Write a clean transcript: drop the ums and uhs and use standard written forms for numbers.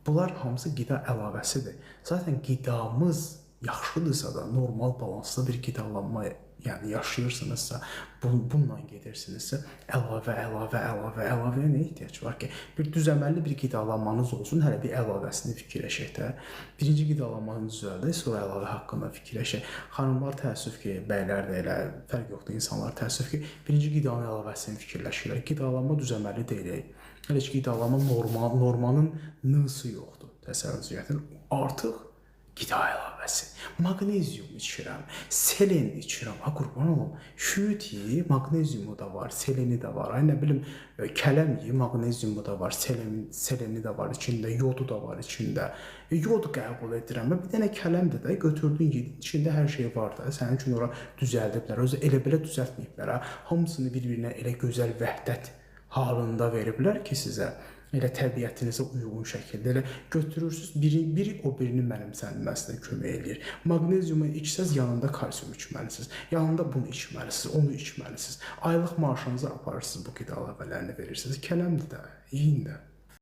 Bunlar hamısı qida əlavəsidir. Zaten qidamız yaxşıdırsa da, normal balanslı bir qidalanma yəni yaşayırsınızsa, bununla gedirsinizsə, əlavəyə nə ehtiyac var ki? Bir düzəməlli bir qidalanmanız olsun, hələ bir əlavəsini fikirləşək də. Birinci qidalanmanı düzəldək, sonra əlavə haqqında fikirləşək. Xanımlar təəssüf ki, bəylər də elə, fərq yoxdur, insanlar təəssüf ki, birinci qidanın əlavəsini fikirləşirlər. Qidalanma düzəməlli deyil. Hələ ki, qidalanma normanın n-sı yoxdur. Təsəvvür gətirin. Artıq qida əlavəsi. Maqnezium içirəm, selen içirəm. Ha, qurban olum. Şüyüd yi, maqneziumu da var, seleni də var. Ay, nə bilim, kələm yi, maqneziumu da var, seleni də var içində, yodu da var içində. Yod qəbul edirəm. Bir dənə kələmdir də, götürdün, yedin. İçində hər şey var da. Sənin üçün ora düzəldiblər. Özü elə belə düzəltməyiblər. Hamısını bir-birinə elə gözəl vəhdət halında veriblər ki, sizə elə təbiətinizə uyğun şəkildə elə götürürsünüz, biri o birinin mənimsənməsinə kömək eləyir. Maqneziumu içsəz, yanında kalsium içməlisiniz, yanında bunu içməlisiniz, onu içməlisiniz. Aylıq maaşınızı aparırsınız, bu qida əlavələrini verirsiniz. Kələmdir də, yiyin də.